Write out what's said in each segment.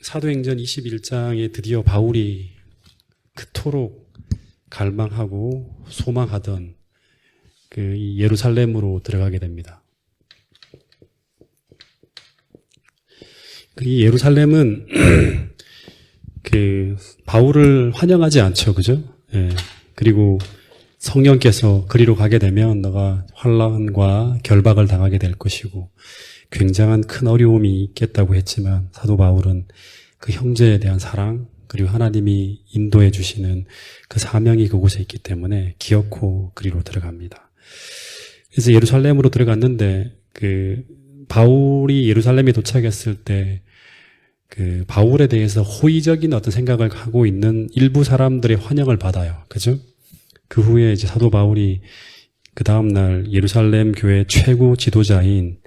사도행전 21장에 드디어 바울이 그토록 갈망하고 소망하던 이 예루살렘으로 들어가게 됩니다. 이 예루살렘은 바울을 환영하지 않죠, 그죠? 예. 그리고 성령께서 그리로 가게 되면 너가 환난과 결박을 당하게 될 것이고 굉장한 큰 어려움이 있겠다고 했지만 사도 바울은 그 형제에 대한 사랑 그리고 하나님이 인도해 주시는 그 사명이 그곳에 있기 때문에 기어코 그리로 들어갑니다. 그래서 예루살렘으로 들어갔는데 바울이 예루살렘에 도착했을 때 바울에 대해서 호의적인 어떤 생각을 하고 있는 일부 사람들의 환영을 받아요. 그죠? 그 후에 이제 사도 바울이 그 다음날 예루살렘 교회 최고 지도자인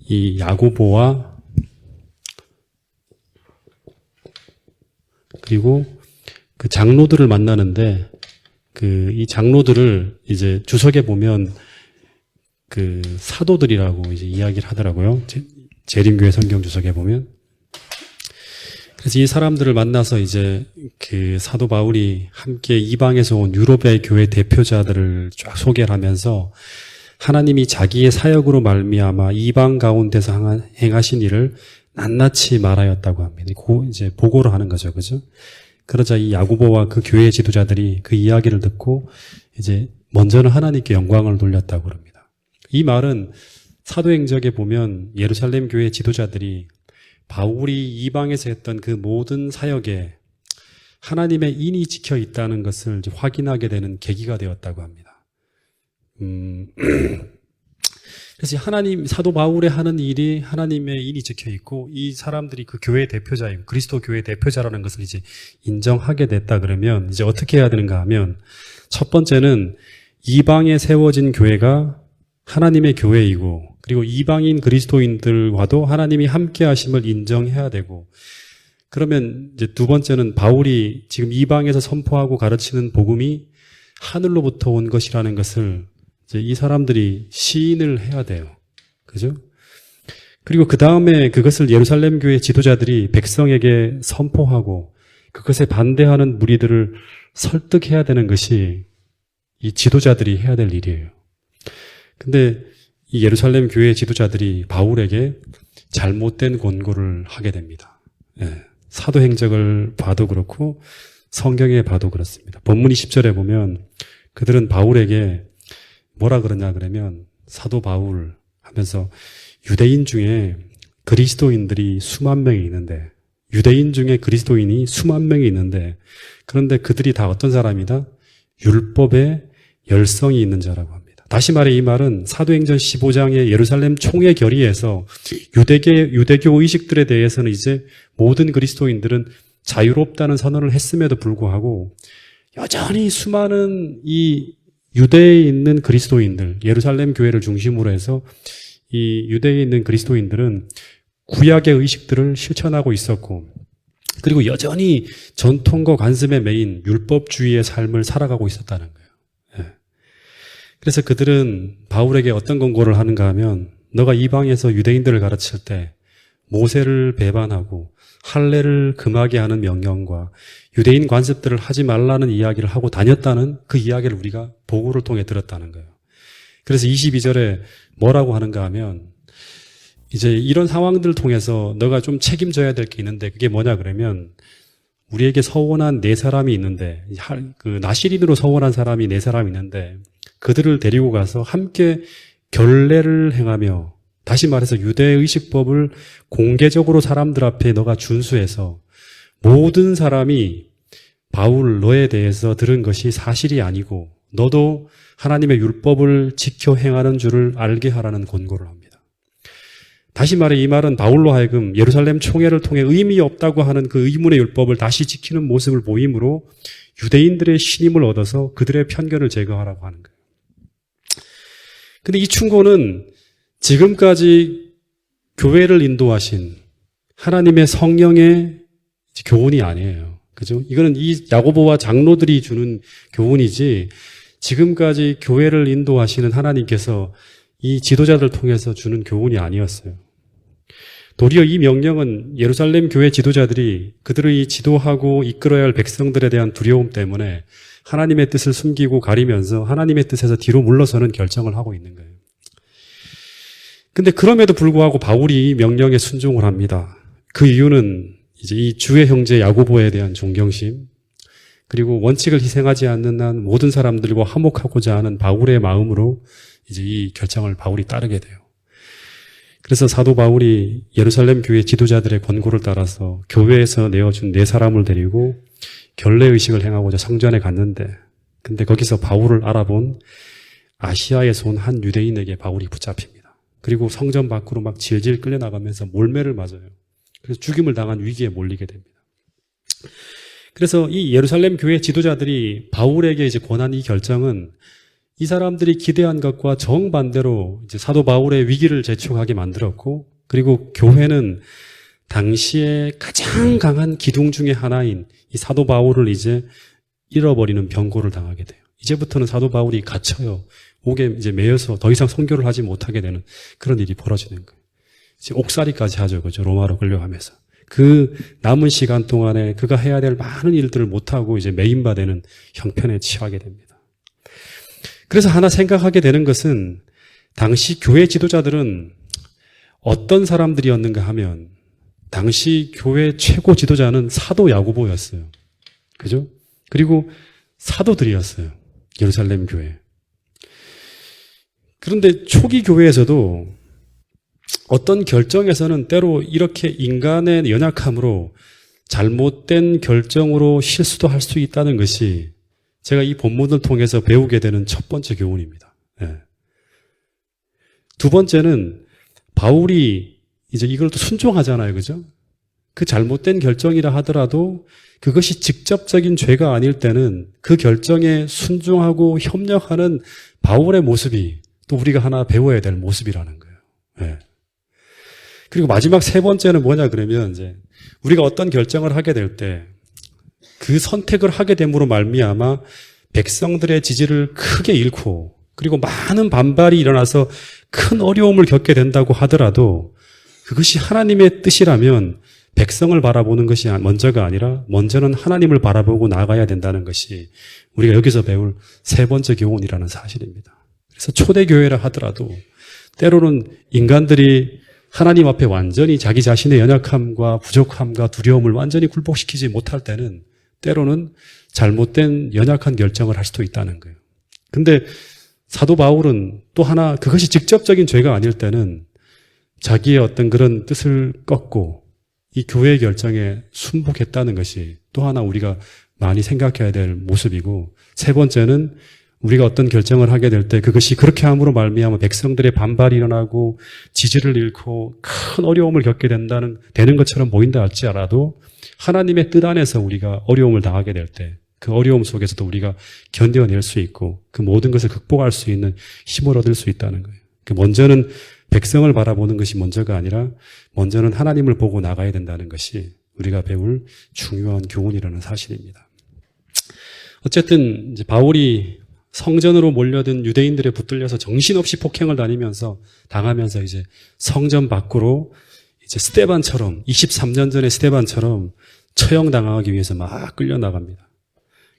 이 야고보와 그리고 그 장로들을 만나는데 이 장로들을 이제 주석에 보면 사도들이라고 이제 이야기를 하더라고요. 재림교회 성경 주석에 보면. 그래서 이 사람들을 만나서 이제 사도 바울이 함께 이방에서 온 유럽의 교회 대표자들을 쫙 소개를 하면서 하나님이 자기의 사역으로 말미암아 이방 가운데서 행하신 일을 낱낱이 말하였다고 합니다. 이제 보고를 하는 거죠, 그죠? 그러자 이 야고보와 그 교회 지도자들이 그 이야기를 듣고 이제 먼저는 하나님께 영광을 돌렸다고 합니다. 이 말은 사도행전에 보면 예루살렘 교회 지도자들이 바울이 이방에서 했던 그 모든 사역에 하나님의 인이 지켜 있다는 것을 이제 확인하게 되는 계기가 되었다고 합니다. 그래서 사도 바울의 하는 일이 하나님의 인이 지켜 있고 이 사람들이 그 교회 대표자이고 그리스도 교회 대표자라는 것을 이제 인정하게 됐다 그러면 이제 어떻게 해야 되는가 하면 첫 번째는 이방에 세워진 교회가 하나님의 교회이고 그리고 이방인 그리스도인들과도 하나님이 함께 하심을 인정해야 되고 그러면 이제 두 번째는 바울이 지금 이방에서 선포하고 가르치는 복음이 하늘로부터 온 것이라는 것을 이제 이 사람들이 시인을 해야 돼요. 그죠? 그리고 그 다음에 그것을 예루살렘 교회 지도자들이 백성에게 선포하고 그것에 반대하는 무리들을 설득해야 되는 것이 이 지도자들이 해야 될 일이에요. 근데 이 예루살렘 교회 지도자들이 바울에게 잘못된 권고를 하게 됩니다. 예, 사도행적을 봐도 그렇고 성경에 봐도 그렇습니다. 본문 20절에 보면 그들은 바울에게 뭐라 그러냐 그러면 사도 바울 하면서 유대인 중에 그리스도인들이 수만 명이 있는데 유대인 중에 그리스도인이 수만 명이 있는데 그런데 그들이 다 어떤 사람이다? 율법에 열성이 있는 자라고 합니다. 다시 말해 이 말은 사도행전 15장의 예루살렘 총회 결의에서 유대교 의식들에 대해서는 이제 모든 그리스도인들은 자유롭다는 선언을 했음에도 불구하고 여전히 수많은 이 유대에 있는 그리스도인들, 예루살렘 교회를 중심으로 해서 이 유대에 있는 그리스도인들은 구약의 의식들을 실천하고 있었고 그리고 여전히 전통과 관습에 매인 율법주의의 삶을 살아가고 있었다는 거예요. 그래서 그들은 바울에게 어떤 권고를 하는가 하면 너가 이방에서 유대인들을 가르칠 때 모세를 배반하고 할례를 금하게 하는 명령과 유대인 관습들을 하지 말라는 이야기를 하고 다녔다는 그 이야기를 우리가 보고를 통해 들었다는 거예요. 그래서 22절에 뭐라고 하는가 하면 이제 이런 상황들을 통해서 너가 좀 책임져야 될 게 있는데 그게 뭐냐 그러면 우리에게 서원한 네 사람이 있는데 나시린으로 서원한 사람이 네 사람이 있는데 그들을 데리고 가서 함께 결례를 행하며 다시 말해서 유대의식법을 공개적으로 사람들 앞에 너가 준수해서 모든 사람이 바울 너에 대해서 들은 것이 사실이 아니고 너도 하나님의 율법을 지켜 행하는 줄을 알게 하라는 권고를 합니다. 다시 말해 이 말은 바울로 하여금 예루살렘 총회를 통해 의미 없다고 하는 그 의문의 율법을 다시 지키는 모습을 보임으로 유대인들의 신임을 얻어서 그들의 편견을 제거하라고 하는 거예요. 근데 이 충고는 지금까지 교회를 인도하신 하나님의 성령의 교훈이 아니에요. 그죠? 이거는 이 야고보와 장로들이 주는 교훈이지 지금까지 교회를 인도하시는 하나님께서 이 지도자들 통해서 주는 교훈이 아니었어요. 도리어 이 명령은 예루살렘 교회 지도자들이 그들의 지도하고 이끌어야 할 백성들에 대한 두려움 때문에 하나님의 뜻을 숨기고 가리면서 하나님의 뜻에서 뒤로 물러서는 결정을 하고 있는 거예요. 근데 그럼에도 불구하고 바울이 이 명령에 순종을 합니다. 그 이유는 이제 이 주의 형제 야고보에 대한 존경심, 그리고 원칙을 희생하지 않는 한 모든 사람들과 화목하고자 하는 바울의 마음으로 이제 이 결정을 바울이 따르게 돼요. 그래서 사도 바울이 예루살렘 교회 지도자들의 권고를 따라서 교회에서 내어준 4사람을 데리고 결례의식을 행하고자 성전에 갔는데, 근데 거기서 바울을 알아본 아시아에서 온 한 유대인에게 바울이 붙잡힙니다. 그리고 성전 밖으로 막 질질 끌려나가면서 몰매를 맞아요. 그래서 죽임을 당한 위기에 몰리게 됩니다. 그래서 이 예루살렘 교회 지도자들이 바울에게 이제 권한 이 결정은 이 사람들이 기대한 것과 정반대로 이제 사도 바울의 위기를 재촉하게 만들었고, 그리고 교회는 당시에 가장 강한 기둥 중에 하나인 이 사도 바울을 이제 잃어버리는 병고를 당하게 돼요. 이제부터는 사도 바울이 갇혀요. 옥에 이제 매여서 더 이상 선교를 하지 못하게 되는 그런 일이 벌어지는 거예요. 이제 옥살이까지 하죠, 그죠? 로마로 끌려가면서. 그 남은 시간 동안에 그가 해야 될 많은 일들을 못하고 이제 매인바되는 형편에 처하게 됩니다. 그래서 하나 생각하게 되는 것은 당시 교회 지도자들은 어떤 사람들이었는가 하면 당시 교회 최고 지도자는 사도 야고보였어요. 그죠? 그리고 사도들이었어요. 예루살렘 교회. 그런데 초기 교회에서도 어떤 결정에서는 때로 이렇게 인간의 연약함으로 잘못된 결정으로 실수도 할 수 있다는 것이 제가 이 본문을 통해서 배우게 되는 첫 번째 교훈입니다. 네. 두 번째는 바울이 이제 이걸 또 순종하잖아요. 그죠? 그 잘못된 결정이라 하더라도 그것이 직접적인 죄가 아닐 때는 그 결정에 순종하고 협력하는 바울의 모습이 또 우리가 하나 배워야 될 모습이라는 거예요. 네. 그리고 마지막 세 번째는 뭐냐 그러면 이제 우리가 어떤 결정을 하게 될 때 그 선택을 하게 됨으로 말미암아 백성들의 지지를 크게 잃고 그리고 많은 반발이 일어나서 큰 어려움을 겪게 된다고 하더라도 그것이 하나님의 뜻이라면 백성을 바라보는 것이 먼저가 아니라 먼저는 하나님을 바라보고 나아가야 된다는 것이 우리가 여기서 배울 세 번째 교훈이라는 사실입니다. 그래서 초대교회라 하더라도 때로는 인간들이 하나님 앞에 완전히 자기 자신의 연약함과 부족함과 두려움을 완전히 굴복시키지 못할 때는 때로는 잘못된 연약한 결정을 할 수도 있다는 거예요. 근데 사도 바울은 또 하나 그것이 직접적인 죄가 아닐 때는 자기의 어떤 그런 뜻을 꺾고 이 교회의 결정에 순복했다는 것이 또 하나 우리가 많이 생각해야 될 모습이고, 세 번째는 우리가 어떤 결정을 하게 될 때 그것이 그렇게 함으로 말미암아 백성들의 반발이 일어나고 지지를 잃고 큰 어려움을 겪게 되는 것처럼 보인다 할지라도 하나님의 뜻 안에서 우리가 어려움을 당하게 될 때 그 어려움 속에서도 우리가 견뎌낼 수 있고 그 모든 것을 극복할 수 있는 힘을 얻을 수 있다는 거예요. 먼저는 백성을 바라보는 것이 먼저가 아니라 먼저는 하나님을 보고 나가야 된다는 것이 우리가 배울 중요한 교훈이라는 사실입니다. 어쨌든 이제 바울이 성전으로 몰려든 유대인들에 붙들려서 정신없이 폭행을 당하면서 이제 성전 밖으로 이제 스데반처럼 23년 전에 스데반처럼 처형당하기 위해서 막 끌려나갑니다.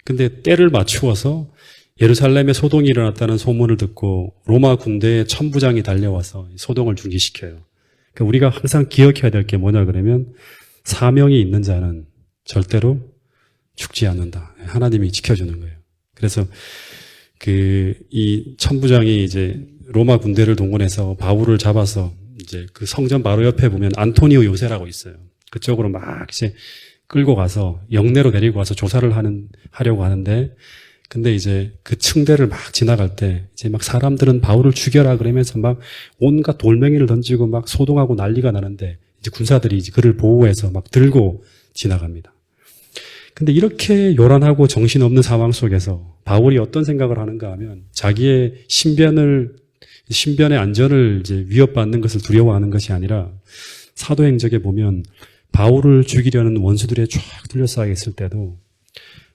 근데 때를 맞추어서 예루살렘에 소동이 일어났다는 소문을 듣고 로마 군대의 천부장이 달려와서 소동을 중지시켜요. 그러니까 우리가 항상 기억해야 될 게 뭐냐 그러면 사명이 있는 자는 절대로 죽지 않는다. 하나님이 지켜주는 거예요. 그래서 이 천부장이 이제 로마 군대를 동원해서 바울을 잡아서 이제 그 성전 바로 옆에 보면 안토니오 요새라고 있어요. 그쪽으로 막 이제 끌고 가서 영내로 데리고 와서 조사를 하려고 하는데, 근데 이제 그 층대를 막 지나갈 때 이제 막 사람들은 바울을 죽여라 그러면서 막 온갖 돌멩이를 던지고 막 소동하고 난리가 나는데 이제 군사들이 이제 그를 보호해서 막 들고 지나갑니다. 근데 이렇게 요란하고 정신없는 상황 속에서 바울이 어떤 생각을 하는가 하면 자기의 신변의 안전을 이제 위협받는 것을 두려워하는 것이 아니라 사도행적에 보면 바울을 죽이려는 원수들에 쫙 둘러싸여 있을 때도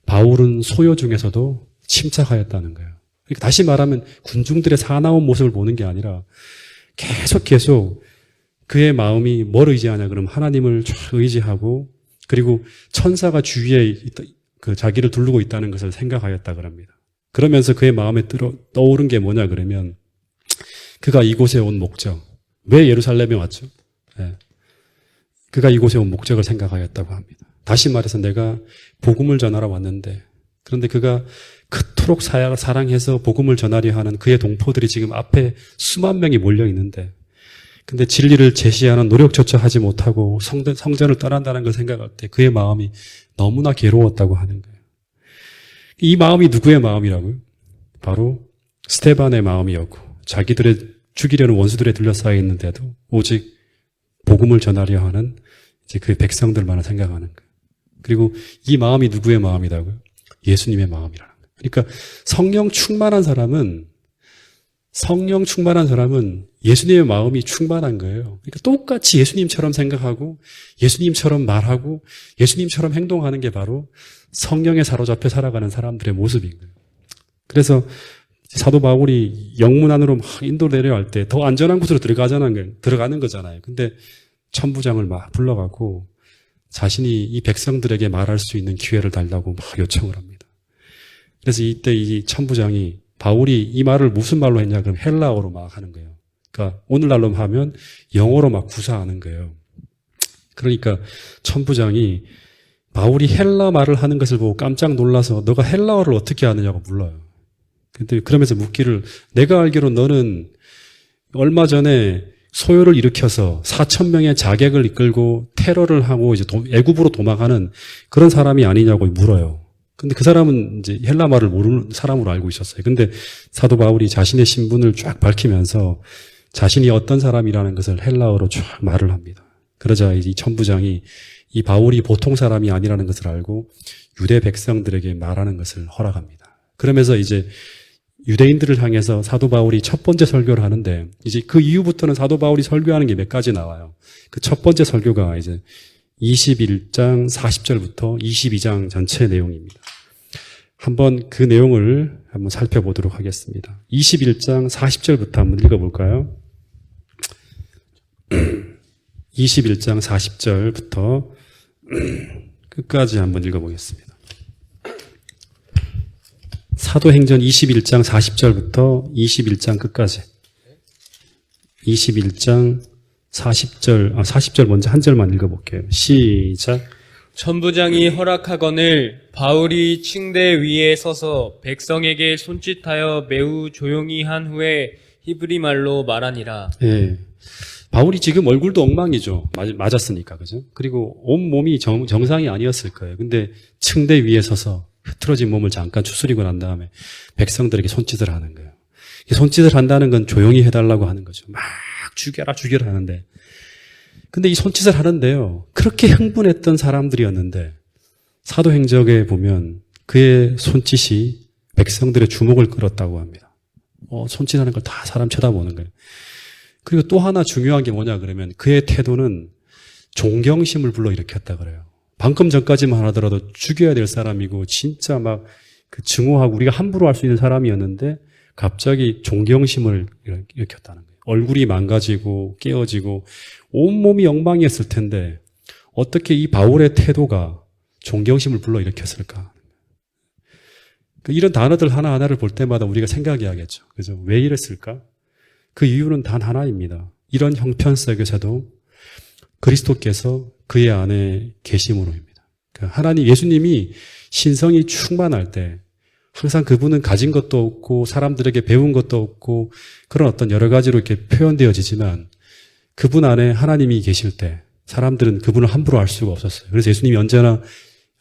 바울은 소요 중에서도 침착하였다는 거예요. 그러니까 다시 말하면 군중들의 사나운 모습을 보는 게 아니라 계속 그의 마음이 뭘 의지하냐 그러면 하나님을 쫙 의지하고 그리고 천사가 주위에 그 자기를 두르고 있다는 것을 생각하였다 그럽니다. 그러면서 그의 마음에 떠오른 게 뭐냐 그러면 그가 이곳에 온 목적. 왜 예루살렘에 왔죠? 네. 그가 이곳에 온 목적을 생각하였다고 합니다. 다시 말해서 내가 복음을 전하러 왔는데 그런데 그가 그토록 사랑해서 복음을 전하려 하는 그의 동포들이 지금 앞에 수만 명이 몰려 있는데 근데 진리를 제시하는 노력조차 하지 못하고 성전을 떠난다는 걸 생각할 때 그의 마음이 너무나 괴로웠다고 하는 거예요. 이 마음이 누구의 마음이라고요? 바로 스데반의 마음이었고 자기들의 죽이려는 원수들에 둘러싸여 있는데도 오직 복음을 전하려 하는 이제 그 백성들만을 생각하는 거예요. 그리고 이 마음이 누구의 마음이라고요? 예수님의 마음이라는 거예요. 그러니까 성령 충만한 사람은 예수님의 마음이 충만한 거예요. 그러니까 똑같이 예수님처럼 생각하고 예수님처럼 말하고 예수님처럼 행동하는 게 바로 성령에 사로잡혀 살아가는 사람들의 모습인 거예요. 그래서 사도 바울이 영문 안으로 막 인도 내려갈 때 더 안전한 곳으로 들어가는 거잖아요. 근데 천부장을 막 불러가고 자신이 이 백성들에게 말할 수 있는 기회를 달라고 막 요청을 합니다. 그래서 이때 이 천부장이 바울이 이 말을 무슨 말로 했냐 그럼 헬라어로 막 하는 거예요. 그러니까 오늘날로 하면 영어로 막 구사하는 거예요. 그러니까 천부장이 바울이 헬라 말을 하는 것을 보고 깜짝 놀라서 너가 헬라어를 어떻게 하느냐고 물어요. 근데 그러면서 묻기를 내가 알기로 너는 얼마 전에 소요를 일으켜서 4,000명의 자객을 이끌고 테러를 하고 이제 애굽으로 도망하는 그런 사람이 아니냐고 물어요. 근데 그 사람은 이제 헬라 말을 모르는 사람으로 알고 있었어요. 근데 사도 바울이 자신의 신분을 쫙 밝히면서 자신이 어떤 사람이라는 것을 헬라어로 쫙 말을 합니다. 그러자 이 천부장이 이 바울이 보통 사람이 아니라는 것을 알고 유대 백성들에게 말하는 것을 허락합니다. 그러면서 이제 유대인들을 향해서 사도 바울이 첫 번째 설교를 하는데 이제 그 이후부터는 사도 바울이 설교하는 게 몇 가지 나와요. 그 첫 번째 설교가 이제 21장 40절부터 22장 전체 내용입니다. 한번 그 내용을 한번 살펴보도록 하겠습니다. 21장 40절부터 한번 읽어볼까요? 21장 40절부터 끝까지 한번 읽어보겠습니다. 사도행전 21장 40절부터 21장 끝까지. 21장 40절 먼저 한 절만 읽어볼게요. 시작. 천부장이 허락하거늘 바울이 층대 위에 서서 백성에게 손짓하여 매우 조용히 한 후에 히브리 말로 말하니라. 예. 바울이 지금 얼굴도 엉망이죠. 맞았으니까, 그죠? 그리고 온 몸이 정상이 아니었을 거예요. 근데 층대 위에 서서 흐트러진 몸을 잠깐 추스리고 난 다음에 백성들에게 손짓을 하는 거예요. 손짓을 한다는 건 조용히 해달라고 하는 거죠. 막 죽여라 하는데. 근데 이 손짓을 하는데요. 그렇게 흥분했던 사람들이었는데 사도행적에 보면 그의 손짓이 백성들의 주목을 끌었다고 합니다. 손짓하는 걸 다 사람 쳐다보는 거예요. 그리고 또 하나 중요한 게 뭐냐 그러면 그의 태도는 존경심을 불러일으켰다 그래요. 방금 전까지만 하더라도 죽여야 될 사람이고 진짜 막 그 증오하고 우리가 함부로 할 수 있는 사람이었는데 갑자기 존경심을 일으켰다는 거예요. 얼굴이 망가지고 깨어지고 온몸이 엉망이었을 텐데 어떻게 이 바울의 태도가 존경심을 불러일으켰을까? 이런 단어들 하나하나를 볼 때마다 우리가 생각해야겠죠. 그죠? 왜 이랬을까? 그 이유는 단 하나입니다. 이런 형편 속에서도 그리스도께서 그의 안에 계심으로입니다. 하나님, 예수님이 신성이 충만할 때 항상 그분은 가진 것도 없고 사람들에게 배운 것도 없고 그런 어떤 여러 가지로 이렇게 표현되어지지만 그분 안에 하나님이 계실 때 사람들은 그분을 함부로 알 수가 없었어요. 그래서 예수님이 언제나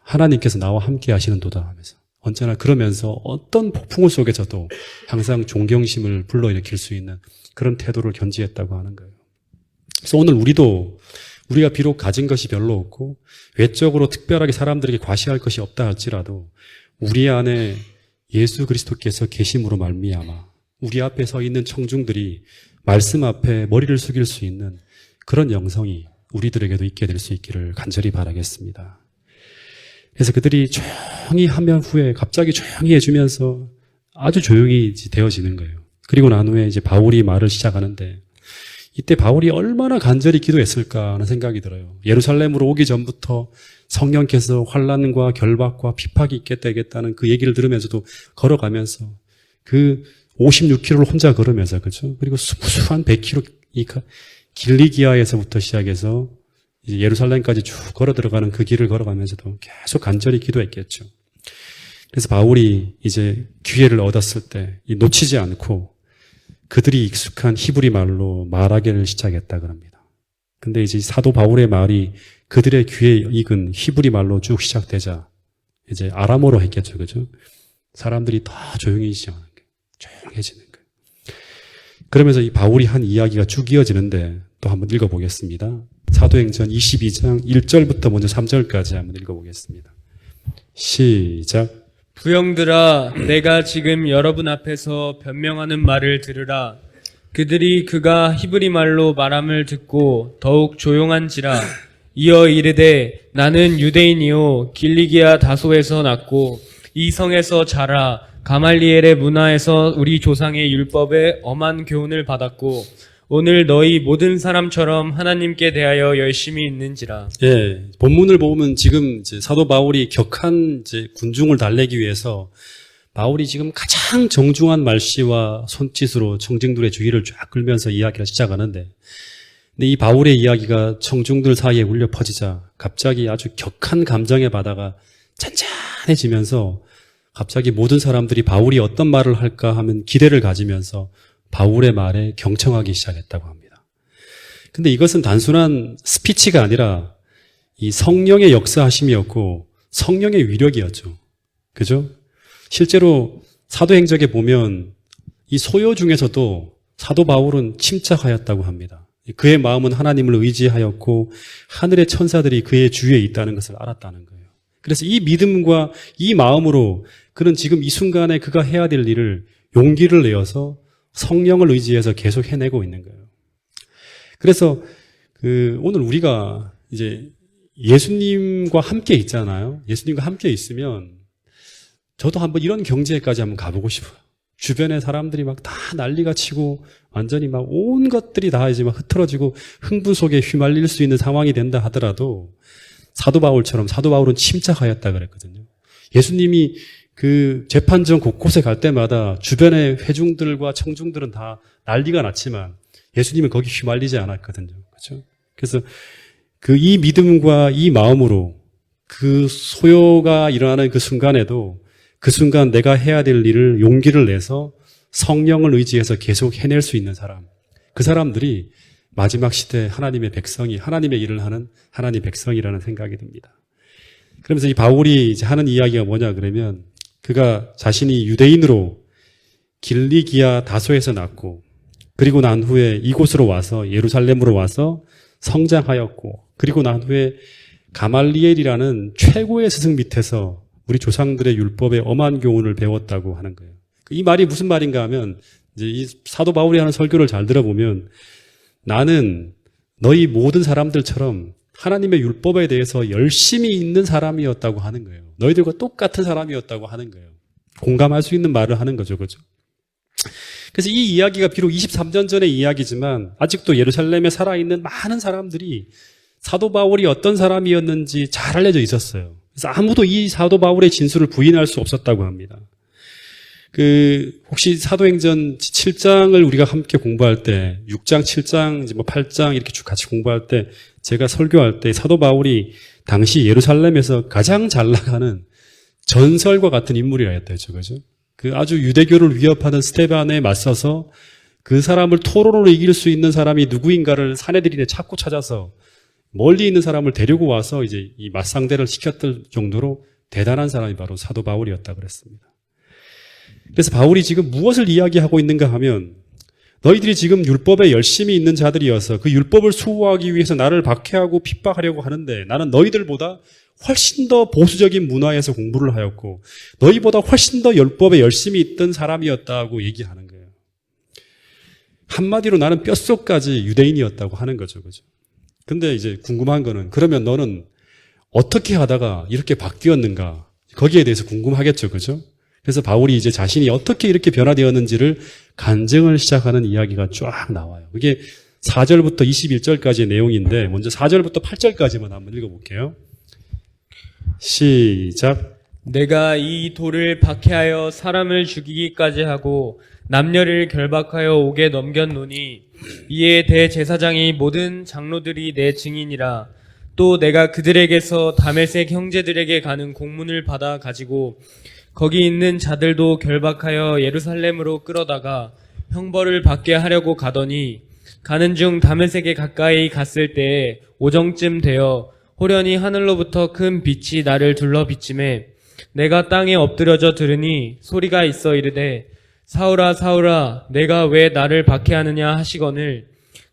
하나님께서 나와 함께 하시는도다 하면서 언제나 그러면서 어떤 폭풍우 속에서도 항상 존경심을 불러일으킬 수 있는 그런 태도를 견지했다고 하는 거예요. 그래서 오늘 우리가 비록 가진 것이 별로 없고 외적으로 특별하게 사람들에게 과시할 것이 없다 할지라도 우리 안에 예수 그리스도께서 계심으로 말미암아 우리 앞에 서 있는 청중들이 말씀 앞에 머리를 숙일 수 있는 그런 영성이 우리들에게도 있게 될 수 있기를 간절히 바라겠습니다. 그래서 그들이 조용히 하면 후에 갑자기 조용히 해주면서 아주 조용히 되어지는 거예요. 그리고 난 후에 이제 바울이 말을 시작하는데 이때 바울이 얼마나 간절히 기도했을까 하는 생각이 들어요. 예루살렘으로 오기 전부터 성령께서 환난과 결박과 핍박이 있겠다는 그 얘기를 들으면서도 걸어가면서 그 56km를 혼자 걸으면서, 그렇죠? 그리고 수수한 100km, 이 길리기아에서부터 시작해서 이제 예루살렘까지 쭉 걸어 들어가는 그 길을 걸어가면서도 계속 간절히 기도했겠죠. 그래서 바울이 이제 기회를 얻었을 때 놓치지 않고 그들이 익숙한 히브리 말로 말하기를 시작했다 그럽니다. 근데 이제 사도 바울의 말이 그들의 귀에 익은 히브리 말로 쭉 시작되자 이제 아람어로 했겠죠, 그죠? 사람들이 다 조용해지는 거예요. 조용해지는 거예요. 그러면서 이 바울이 한 이야기가 쭉 이어지는데 또 한번 읽어보겠습니다. 사도행전 22장 1절부터 먼저 3절까지 한번 읽어보겠습니다. 시작. 부형들아, 내가 지금 여러분 앞에서 변명하는 말을 들으라. 그들이 그가 히브리 말로 말함을 듣고 더욱 조용한지라. 이어 이르되 나는 유대인이요 길리기아 다소에서 났고 이 성에서 자라 가말리엘의 문화에서 우리 조상의 율법에 엄한 교훈을 받았고 오늘 너희 모든 사람처럼 하나님께 대하여 열심히 있는지라. 예, 본문을 보면 지금 이제 사도 바울이 격한 이제 군중을 달래기 위해서 바울이 지금 가장 정중한 말씨와 손짓으로 청중들의 주의를 쫙 끌면서 이야기를 시작하는데, 근데 이 바울의 이야기가 청중들 사이에 울려 퍼지자 갑자기 아주 격한 감정의 바다가 잔잔해지면서 갑자기 모든 사람들이 바울이 어떤 말을 할까 하면 기대를 가지면서 바울의 말에 경청하기 시작했다고 합니다. 근데 이것은 단순한 스피치가 아니라 이 성령의 역사하심이었고 성령의 위력이었죠. 그죠? 실제로 사도행적에 보면 이 소요 중에서도 사도 바울은 침착하였다고 합니다. 그의 마음은 하나님을 의지하였고 하늘의 천사들이 그의 주위에 있다는 것을 알았다는 거예요. 그래서 이 믿음과 이 마음으로 그는 지금 이 순간에 그가 해야 될 일을 용기를 내어서 성령을 의지해서 계속 해내고 있는 거예요. 그래서 오늘 우리가 이제 예수님과 함께 있잖아요. 예수님과 함께 있으면 저도 한번 이런 경지에까지 한번 가보고 싶어요. 주변에 사람들이 막 다 난리가 치고 완전히 막 온 것들이 다 이제 막 흐트러지고 흥분 속에 휘말릴 수 있는 상황이 된다 하더라도 사도 바울처럼 사도 바울은 침착하였다 그랬거든요. 예수님이 그 재판정 곳곳에 갈 때마다 주변의 회중들과 청중들은 다 난리가 났지만 예수님은 거기 휘말리지 않았거든요. 그렇죠? 그래서 이 믿음과 이 마음으로 그 소요가 일어나는 그 순간에도 그 순간 내가 해야 될 일을 용기를 내서 성령을 의지해서 계속 해낼 수 있는 사람, 그 사람들이 마지막 시대 하나님의 백성이, 하나님의 일을 하는 하나님의 백성이라는 생각이 듭니다. 그러면서 이 바울이 이제 하는 이야기가 뭐냐 그러면 그가 자신이 유대인으로 길리기아 다소에서 났고 그리고 난 후에 이곳으로 와서 예루살렘으로 와서 성장하였고 그리고 난 후에 가말리엘이라는 최고의 스승 밑에서 우리 조상들의 율법에 엄한 교훈을 배웠다고 하는 거예요. 이 말이 무슨 말인가 하면 이제 이 사도 바울이 하는 설교를 잘 들어보면 나는 너희 모든 사람들처럼 하나님의 율법에 대해서 열심히 있는 사람이었다고 하는 거예요. 너희들과 똑같은 사람이었다고 하는 거예요. 공감할 수 있는 말을 하는 거죠. 그죠? 그래서 이 이야기가 비록 23년 전의 이야기지만 아직도 예루살렘에 살아있는 많은 사람들이 사도 바울이 어떤 사람이었는지 잘 알려져 있었어요. 그래서 아무도 이 사도 바울의 진술을 부인할 수 없었다고 합니다. 혹시 사도행전 7장을 우리가 함께 공부할 때, 6장, 7장, 이제 8장 이렇게 쭉 같이 공부할 때, 제가 설교할 때 사도 바울이 당시 예루살렘에서 가장 잘 나가는 전설과 같은 인물이라 했다죠. 그죠? 아주 유대교를 위협하는 스데반에 맞서서 그 사람을 토론으로 이길 수 있는 사람이 누구인가를 사내들인에 찾고 찾아서 멀리 있는 사람을 데리고 와서 이제 이 맞상대를 시켰을 정도로 대단한 사람이 바로 사도 바울이었다 그랬습니다. 그래서 바울이 지금 무엇을 이야기하고 있는가 하면 너희들이 지금 율법에 열심히 있는 자들이어서 그 율법을 수호하기 위해서 나를 박해하고 핍박하려고 하는데 나는 너희들보다 훨씬 더 보수적인 문화에서 공부를 하였고 너희보다 훨씬 더 율법에 열심히 있던 사람이었다고 얘기하는 거예요. 한마디로 나는 뼛속까지 유대인이었다고 하는 거죠. 그죠? 근데 이제 궁금한 거는 그러면 너는 어떻게 하다가 이렇게 바뀌었는가? 거기에 대해서 궁금하겠죠. 그죠? 그래서 바울이 이제 자신이 어떻게 이렇게 변화되었는지를 간증을 시작하는 이야기가 쫙 나와요. 그게 4절부터 21절까지의 내용인데 먼저 4절부터 8절까지만 한번 읽어볼게요. 시작. 내가 이 돌을 박해하여 사람을 죽이기까지 하고 남녀를 결박하여 옥에 넘겼노니 이에 대제사장이 모든 장로들이 내 증인이라. 또 내가 그들에게서 다메섹 형제들에게 가는 공문을 받아 가지고 거기 있는 자들도 결박하여 예루살렘으로 끌어다가 형벌을 받게 하려고 가더니 가는 중 다메섹에 가까이 갔을 때에 오정쯤 되어 호련히 하늘로부터 큰 빛이 나를 둘러 비치매 내가 땅에 엎드려져 들으니 소리가 있어 이르되 사울아 사울아 내가 왜 나를 박해하느냐 하시거늘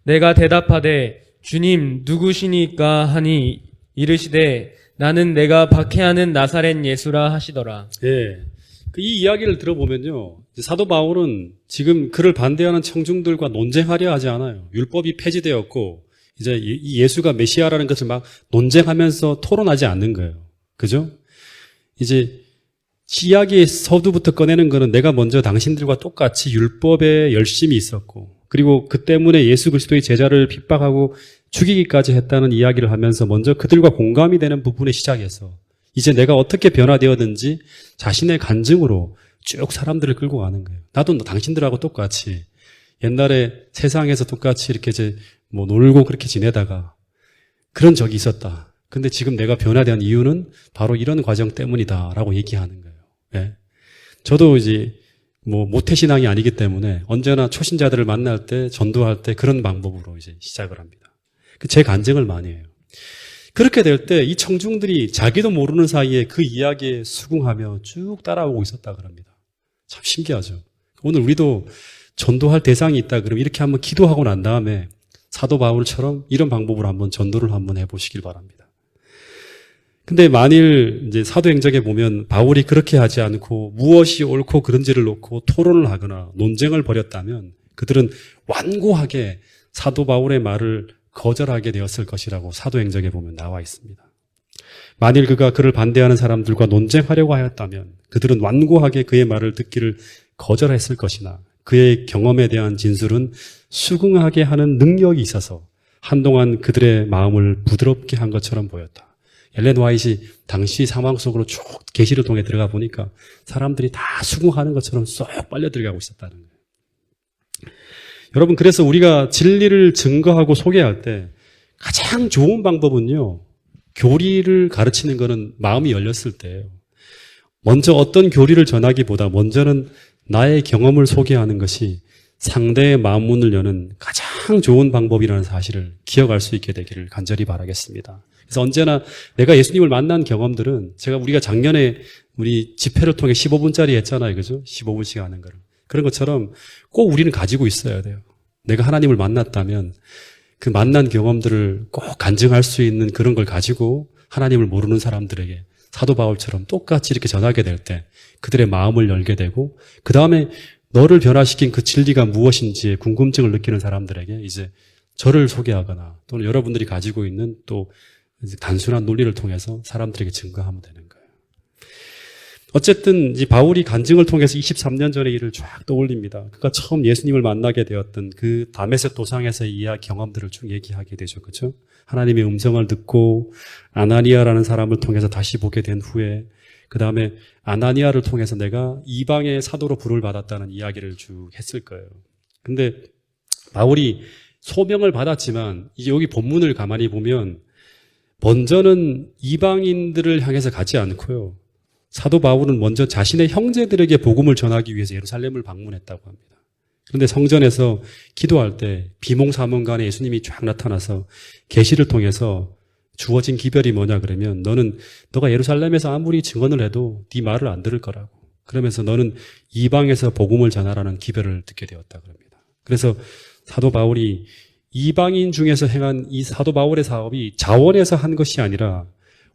내가 대답하되 주님 누구시니까 하니 이르시되 나는 내가 박해하는 나사렛 예수라 하시더라. 예. 이 이야기를 들어보면요. 사도 바울은 지금 그를 반대하는 청중들과 논쟁하려 하지 않아요. 율법이 폐지되었고 이제 이 예수가 메시아라는 것을 막 논쟁하면서 토론하지 않는 거예요. 그죠? 이제 이야기 서두부터 꺼내는 거는 내가 먼저 당신들과 똑같이 율법에 열심히 있었고 그리고 그 때문에 예수 그리스도의 제자를 핍박하고 죽이기까지 했다는 이야기를 하면서 먼저 그들과 공감이 되는 부분에 시작해서 이제 내가 어떻게 변화되었는지 자신의 간증으로 쭉 사람들을 끌고 가는 거예요. 나도 당신들하고 똑같이 옛날에 세상에서 똑같이 이렇게 이제 뭐 놀고 그렇게 지내다가 그런 적이 있었다. 근데 지금 내가 변화된 이유는 바로 이런 과정 때문이다라고 얘기하는 거예요. 예. 저도 이제 뭐 모태신앙이 아니기 때문에 언제나 초신자들을 만날 때 전도할 때 그런 방법으로 이제 시작을 합니다. 제 간증을 많이 해요. 그렇게 될 때 이 청중들이 자기도 모르는 사이에 그 이야기에 수긍하며 쭉 따라오고 있었다 그럽니다. 참 신기하죠. 오늘 우리도 전도할 대상이 있다 그러면 이렇게 한번 기도하고 난 다음에 사도 바울처럼 이런 방법으로 한번 전도를 한번 해보시길 바랍니다. 근데 만일 이제 사도행전에 보면 바울이 그렇게 하지 않고 무엇이 옳고 그른지를 놓고 토론을 하거나 논쟁을 벌였다면 그들은 완고하게 사도 바울의 말을 거절하게 되었을 것이라고 사도행전에 보면 나와 있습니다. 만일 그가 그를 반대하는 사람들과 논쟁하려고 하였다면 그들은 완고하게 그의 말을 듣기를 거절했을 것이나 그의 경험에 대한 진술은 수긍하게 하는 능력이 있어서 한동안 그들의 마음을 부드럽게 한 것처럼 보였다. 엘렌 화이트이 당시 상황 속으로 쭉 계시를 통해 들어가 보니까 사람들이 다 수긍하는 것처럼 쏙 빨려 들어가고 있었다는 거예요. 여러분, 그래서 우리가 진리를 증거하고 소개할 때 가장 좋은 방법은요, 교리를 가르치는 것은 마음이 열렸을 때예요. 먼저 어떤 교리를 전하기보다 먼저는 나의 경험을 소개하는 것이 상대의 마음문을 여는 가장 좋은 방법이라는 사실을 기억할 수 있게 되기를 간절히 바라겠습니다. 그래서 언제나 내가 예수님을 만난 경험들은 우리가 작년에 우리 집회를 통해 15분짜리 했잖아요. 그죠? 15분씩 하는 거를. 그런 것처럼 꼭 우리는 가지고 있어야 돼요. 내가 하나님을 만났다면 그 만난 경험들을 꼭 간증할 수 있는 그런 걸 가지고 하나님을 모르는 사람들에게 사도 바울처럼 똑같이 이렇게 전하게 될 때 그들의 마음을 열게 되고 그 다음에 너를 변화시킨 그 진리가 무엇인지에 궁금증을 느끼는 사람들에게 이제 저를 소개하거나 또는 여러분들이 가지고 있는 또 단순한 논리를 통해서 사람들에게 증거하면 되는 거예요. 어쨌든 이 바울이 간증을 통해서 23년 전의 일을 쫙 떠올립니다. 그가 처음 예수님을 만나게 되었던 그 다메섹 도상에서의 이야기 경험들을 쭉 얘기하게 되죠. 그렇죠? 하나님의 음성을 듣고 아나니아라는 사람을 통해서 다시 보게 된 후에 그 다음에 아나니아를 통해서 내가 이방의 사도로 부름을 받았다는 이야기를 쭉 했을 거예요. 근데 바울이 소명을 받았지만 이제 여기 본문을 가만히 보면 먼저는 이방인들을 향해서 가지 않고요. 사도 바울은 먼저 자신의 형제들에게 복음을 전하기 위해서 예루살렘을 방문했다고 합니다. 그런데 성전에서 기도할 때 비몽사몽간에 예수님이 쫙 나타나서 계시를 통해서 주어진 기별이 뭐냐 그러면 너가 예루살렘에서 아무리 증언을 해도 네 말을 안 들을 거라고. 그러면서 너는 이방에서 복음을 전하라는 기별을 듣게 되었다 그럽니다. 그래서 사도 바울이 이방인 중에서 행한 이 사도 바울의 사업이 자원에서 한 것이 아니라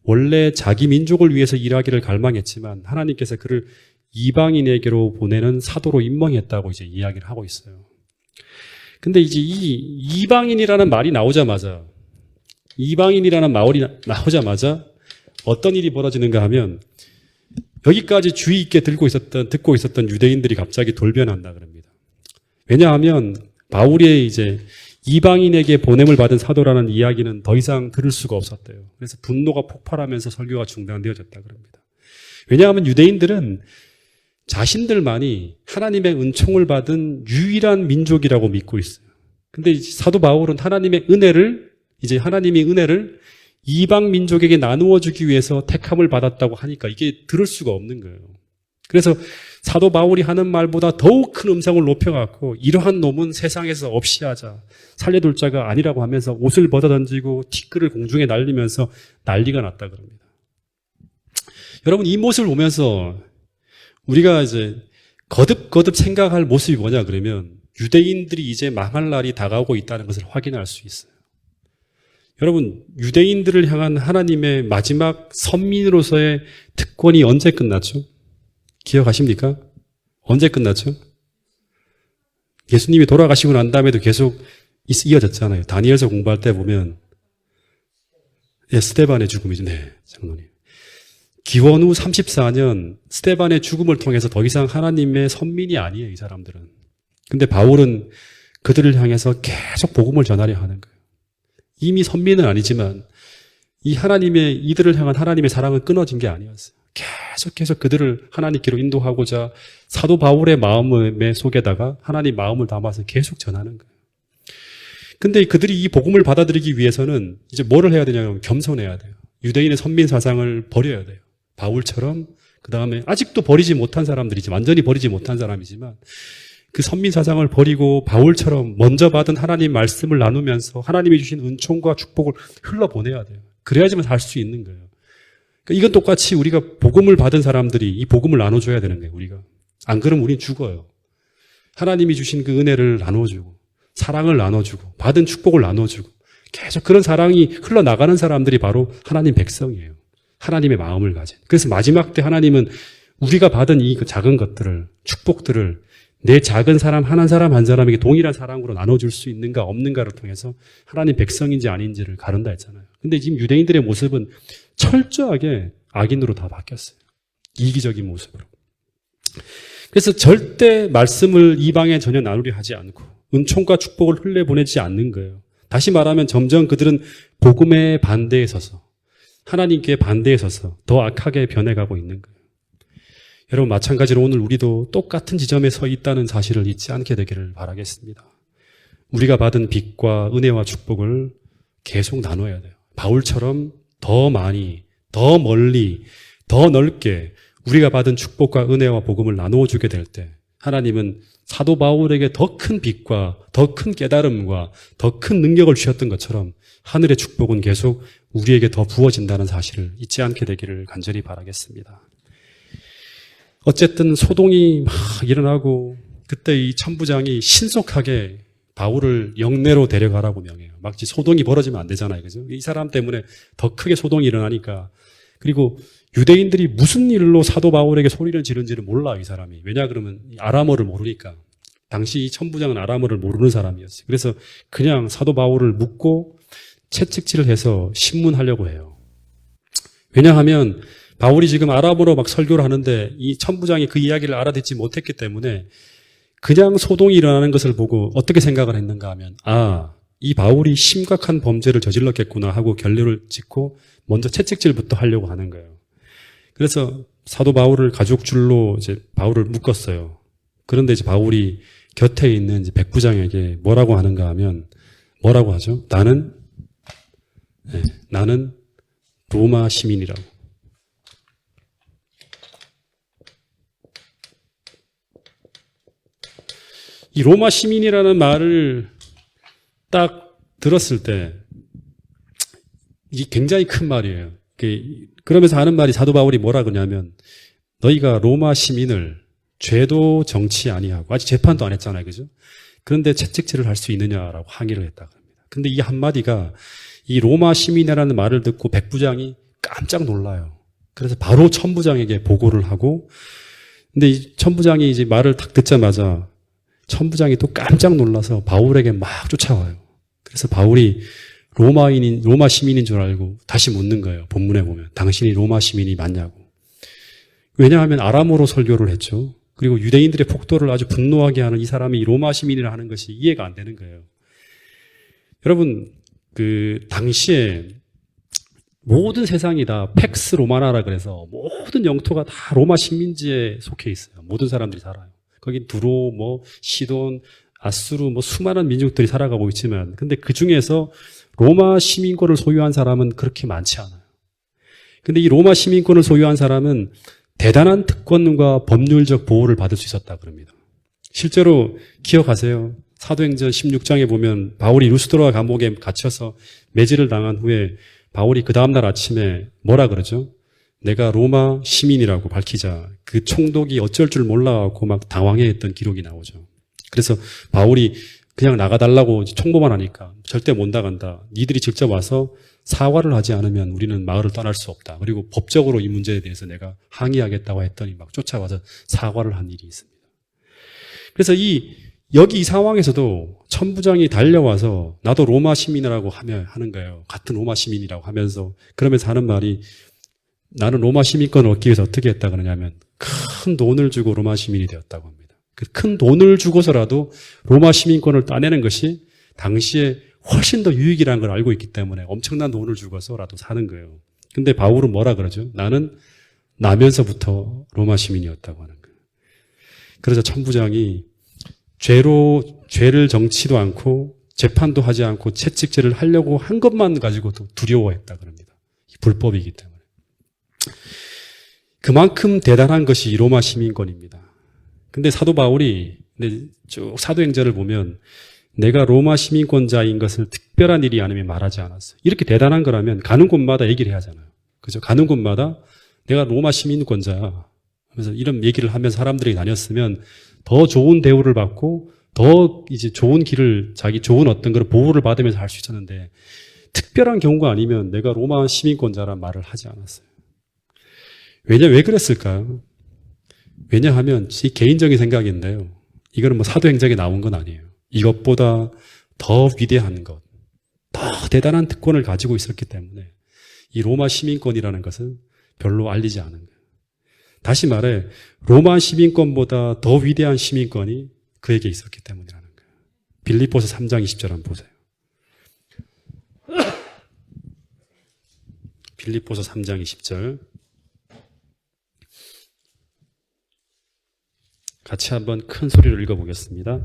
원래 자기 민족을 위해서 일하기를 갈망했지만 하나님께서 그를 이방인에게로 보내는 사도로 임명했다고 이제 이야기를 하고 있어요. 근데 이제 이 이방인이라는 말이 나오자마자 어떤 일이 벌어지는가 하면 여기까지 주의 있게 듣고 있었던 유대인들이 갑자기 돌변한다 그럽니다. 왜냐하면 바울의 이제 이방인에게 보냄을 받은 사도라는 이야기는 더 이상 들을 수가 없었대요. 그래서 분노가 폭발하면서 설교가 중단되어졌다 그럽니다. 왜냐하면 유대인들은 자신들만이 하나님의 은총을 받은 유일한 민족이라고 믿고 있어요. 근데 사도 바울은 하나님의 은혜를, 이제 하나님이 은혜를 이방 민족에게 나누어 주기 위해서 택함을 받았다고 하니까 이게 들을 수가 없는 거예요. 그래서 사도 바울이 하는 말보다 더욱 큰 음성을 높여갖고 이러한 놈은 세상에서 없이 하자, 살려둘 자가 아니라고 하면서 옷을 벗어던지고 티끌을 공중에 날리면서 난리가 났다 그럽니다. 여러분, 이 모습을 보면서 우리가 이제 거듭거듭 생각할 모습이 뭐냐 그러면 유대인들이 이제 망할 날이 다가오고 있다는 것을 확인할 수 있어요. 여러분, 유대인들을 향한 하나님의 마지막 선민으로서의 특권이 언제 끝났죠? 기억하십니까? 언제 끝났죠? 예수님이 돌아가시고 난 다음에도 계속 이어졌잖아요. 다니엘서 공부할 때 보면 스데반의 죽음이죠. 네, 장로님. 기원 후 34년 스데반의 죽음을 통해서 더 이상 하나님의 선민이 아니에요, 이 사람들은. 근데 바울은 그들을 향해서 계속 복음을 전하려 하는 거예요. 이미 선민은 아니지만 이 하나님의, 이들을 향한 하나님의 사랑은 끊어진 게 아니었어요. 계속해서 그들을 하나님께로 인도하고자 사도 바울의 마음의 속에다가 하나님 마음을 담아서 계속 전하는 거예요. 근데 그들이 이 복음을 받아들이기 위해서는 이제 뭐를 해야 되냐면 겸손해야 돼요. 유대인의 선민 사상을 버려야 돼요. 바울처럼. 그 다음에 아직도 버리지 못한 사람들이지, 완전히 버리지 못한 사람이지만 그 선민 사상을 버리고 바울처럼 먼저 받은 하나님 말씀을 나누면서 하나님이 주신 은총과 축복을 흘러보내야 돼요. 그래야지만 살 수 있는 거예요. 그러니까 이건 똑같이 우리가 복음을 받은 사람들이 이 복음을 나눠줘야 되는 거예요, 우리가. 안 그러면 우린 죽어요. 하나님이 주신 그 은혜를 나눠주고, 사랑을 나눠주고, 받은 축복을 나눠주고, 계속 그런 사랑이 흘러나가는 사람들이 바로 하나님 백성이에요. 하나님의 마음을 가진. 그래서 마지막 때 하나님은 우리가 받은 이 작은 것들을, 축복들을 내 작은 사람 한 사람에게 동일한 사랑으로 나눠줄 수 있는가 없는가를 통해서 하나님 백성인지 아닌지를 가른다 했잖아요. 근데 지금 유대인들의 모습은 철저하게 악인으로 다 바뀌었어요. 이기적인 모습으로. 그래서 절대 말씀을 이방에 전혀 나누려 하지 않고 은총과 축복을 흘려보내지 않는 거예요. 다시 말하면 점점 그들은 복음에 반대에 서서, 하나님께 반대에 서서 더 악하게 변해가고 있는 거예요. 여러분, 마찬가지로 오늘 우리도 똑같은 지점에 서 있다는 사실을 잊지 않게 되기를 바라겠습니다. 우리가 받은 빚과 은혜와 축복을 계속 나눠야 돼요. 바울처럼 더 많이, 더 멀리, 더 넓게 우리가 받은 축복과 은혜와 복음을 나누어 주게 될 때 하나님은 사도 바울에게 더 큰 빚과 더 큰 깨달음과 더 큰 능력을 주셨던 것처럼 하늘의 축복은 계속 우리에게 더 부어진다는 사실을 잊지 않게 되기를 간절히 바라겠습니다. 어쨌든 소동이 막 일어나고 그때 이 천부장이 신속하게 바울을 영내로 데려가라고 명해요. 마치 소동이 벌어지면 안 되잖아요. 그죠? 이 사람 때문에 더 크게 소동이 일어나니까. 그리고 유대인들이 무슨 일로 사도 바울에게 소리를 지른지를 몰라요, 이 사람이. 왜냐 그러면 아람어를 모르니까. 당시 이 천부장은 아람어를 모르는 사람이었어요. 그래서 그냥 사도 바울을 묻고 채찍질을 해서 신문하려고 해요. 왜냐하면 바울이 지금 아람어로 막 설교를 하는데 이 천부장이 그 이야기를 알아듣지 못했기 때문에 그냥 소동이 일어나는 것을 보고 어떻게 생각을 했는가 하면, 이 바울이 심각한 범죄를 저질렀겠구나 하고 결론을 짓고 먼저 채찍질부터 하려고 하는 거예요. 그래서 사도 바울을 가죽줄로 이제 바울을 묶었어요. 그런데 이제 바울이 곁에 있는 이제 백부장에게 뭐라고 하는가 하면, 뭐라고 하죠? 나는 로마 시민이라고. 이 로마 시민이라는 말을 딱 들었을 때 이게 굉장히 큰 말이에요. 그러면서 하는 말이 사도 바울이 뭐라 그러냐면 너희가 로마 시민을 죄도 정치 아니하고 아직 재판도 안 했잖아요. 그죠? 그런데 채찍질을 할 수 있느냐라고 항의를 했다고 합니다. 근데 이 한마디가 이 로마 시민이라는 말을 듣고 백부장이 깜짝 놀라요. 그래서 바로 천부장에게 보고를 하고, 근데 이 천부장이 이제 말을 딱 듣자마자 천부장이 또 깜짝 놀라서 바울에게 막 쫓아와요. 그래서 바울이 로마 시민인 줄 알고 다시 묻는 거예요. 본문에 보면. 당신이 로마 시민이 맞냐고. 왜냐하면 아람어로 설교를 했죠. 그리고 유대인들의 폭도를 아주 분노하게 하는 이 사람이 로마 시민이라 하는 것이 이해가 안 되는 거예요. 여러분, 당시에 모든 세상이 다 팩스 로마나라 그래서 모든 영토가 다 로마 식민지에 속해 있어요. 모든 사람들이 살아요. 거기 두로, 시돈, 아수르, 수많은 민족들이 살아가고 있지만, 근데 그 중에서 로마 시민권을 소유한 사람은 그렇게 많지 않아요. 근데 이 로마 시민권을 소유한 사람은 대단한 특권과 법률적 보호를 받을 수 있었다 그럽니다. 실제로 기억하세요. 사도행전 16장에 보면 바울이 루스드라 감옥에 갇혀서 매질을 당한 후에 바울이 그 다음날 아침에 뭐라 그러죠? 내가 로마 시민이라고 밝히자 그 총독이 어쩔 줄 몰라갖고 막 당황해했던 기록이 나오죠. 그래서 바울이 그냥 나가달라고 총보만 하니까 절대 못 나간다. 니들이 직접 와서 사과를 하지 않으면 우리는 마을을 떠날 수 없다. 그리고 법적으로 이 문제에 대해서 내가 항의하겠다고 했더니 막 쫓아와서 사과를 한 일이 있습니다. 그래서 여기 이 상황에서도 천부장이 달려와서 나도 로마 시민이라고 하는 거예요. 같은 로마 시민이라고 하면서 그러면서 하는 말이 나는 로마 시민권을 얻기 위해서 어떻게 했다 그러냐면 큰 돈을 주고 로마 시민이 되었다고 합니다. 그 큰 돈을 주고서라도 로마 시민권을 따내는 것이 당시에 훨씬 더 유익이라는 걸 알고 있기 때문에 엄청난 돈을 주고서라도 사는 거예요. 근데 바울은 뭐라 그러죠? 나는 나면서부터 로마 시민이었다고 하는 거예요. 그래서 천부장이 죄를 정치도 않고 재판도 하지 않고 채찍질을 하려고 한 것만 가지고도 두려워했다 그럽니다. 불법이기 때문에. 그만큼 대단한 것이 이 로마 시민권입니다. 근데 사도 바울이 쭉 사도행전을 보면 내가 로마 시민권자인 것을 특별한 일이 아니면 말하지 않았어요. 이렇게 대단한 거라면 가는 곳마다 얘기를 해야 하잖아요. 그죠? 가는 곳마다 내가 로마 시민권자야. 그래서 이런 얘기를 하면서 사람들이 다녔으면 더 좋은 대우를 받고 더 이제 좋은 길을 자기 좋은 어떤 그런 보호를 받으면서 할 수 있었는데 특별한 경우가 아니면 내가 로마 시민권자란 말을 하지 않았어요. 왜 그랬을까요? 왜냐하면 제 개인적인 생각인데요. 이거는 사도행전에 나온 건 아니에요. 이것보다 더 위대한 것, 더 대단한 특권을 가지고 있었기 때문에 이 로마 시민권이라는 것은 별로 알리지 않은 거예요. 다시 말해 로마 시민권보다 더 위대한 시민권이 그에게 있었기 때문이라는 거예요. 빌립보서 3장 20절 한번 보세요. 빌립보서 3장 20절 같이 한번 큰 소리로 읽어보겠습니다.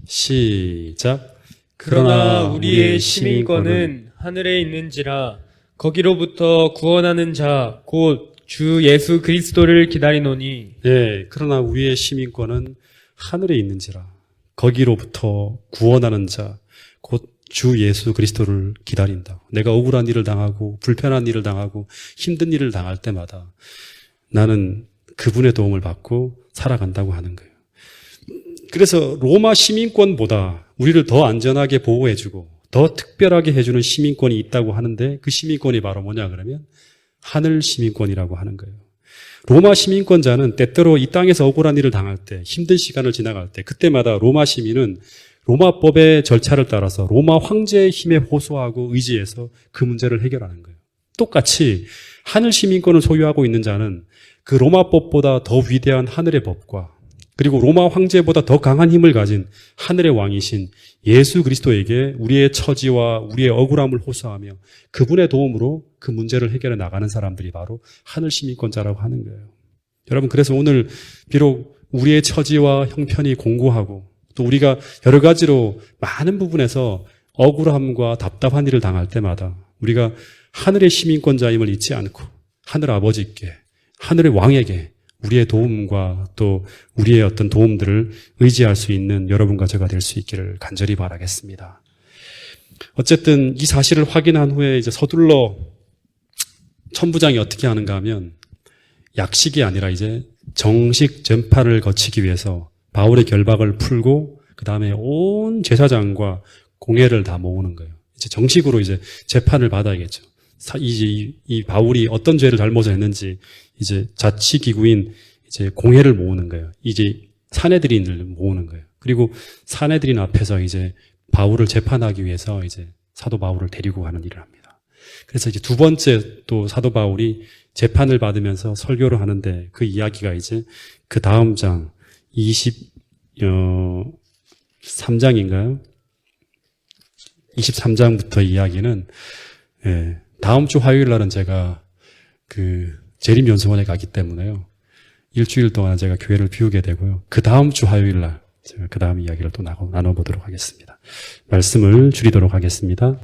시작. 그러나 우리의 시민권은 하늘에 있는지라 거기로부터 구원하는 자 곧 주 예수 그리스도를 기다리노니. 예, 그러나 우리의 시민권은 하늘에 있는지라 거기로부터 구원하는 자 곧 주 예수 그리스도를 기다린다. 내가 억울한 일을 당하고 불편한 일을 당하고 힘든 일을 당할 때마다 나는 그분의 도움을 받고 살아간다고 하는 거예요. 그래서 로마 시민권보다 우리를 더 안전하게 보호해주고 더 특별하게 해주는 시민권이 있다고 하는데 그 시민권이 바로 뭐냐 그러면 하늘 시민권이라고 하는 거예요. 로마 시민권자는 때때로 이 땅에서 억울한 일을 당할 때 힘든 시간을 지나갈 때 그때마다 로마 시민은 로마법의 절차를 따라서 로마 황제의 힘에 호소하고 의지해서 그 문제를 해결하는 거예요. 똑같이 하늘 시민권을 소유하고 있는 자는 그 로마법보다 더 위대한 하늘의 법과 그리고 로마 황제보다 더 강한 힘을 가진 하늘의 왕이신 예수 그리스도에게 우리의 처지와 우리의 억울함을 호소하며 그분의 도움으로 그 문제를 해결해 나가는 사람들이 바로 하늘 시민권자라고 하는 거예요. 여러분, 그래서 오늘 비록 우리의 처지와 형편이 공고하고 또 우리가 여러 가지로 많은 부분에서 억울함과 답답한 일을 당할 때마다 우리가 하늘의 시민권자임을 잊지 않고 하늘 아버지께 하늘의 왕에게 우리의 도움과 또 우리의 어떤 도움들을 의지할 수 있는 여러분과 제가 될 수 있기를 간절히 바라겠습니다. 어쨌든 이 사실을 확인한 후에 이제 서둘러 천부장이 어떻게 하는가 하면 약식이 아니라 이제 정식 전파를 거치기 위해서 바울의 결박을 풀고 그 다음에 온 제사장과 공회를 다 모으는 거예요. 이제 정식으로 이제 재판을 받아야겠죠. 이제 이 바울이 어떤 죄를 잘못을 했는지 이제 자치기구인 이제 공회를 모으는 거예요. 이제 사내들인을 모으는 거예요. 그리고 사내들인 앞에서 이제 바울을 재판하기 위해서 이제 사도 바울을 데리고 가는 일을 합니다. 그래서 이제 두 번째 또 사도 바울이 재판을 받으면서 설교를 하는데 그 이야기가 이제 그 다음 장 23장인가요? 23장부터 이야기는 예, 다음 주 화요일 날은 제가 그 재림연수원에 가기 때문에요. 일주일 동안 제가 교회를 비우게 되고요. 그 다음 주 화요일 날 제가 그 다음 이야기를 또 나눠보도록 하겠습니다. 말씀을 줄이도록 하겠습니다.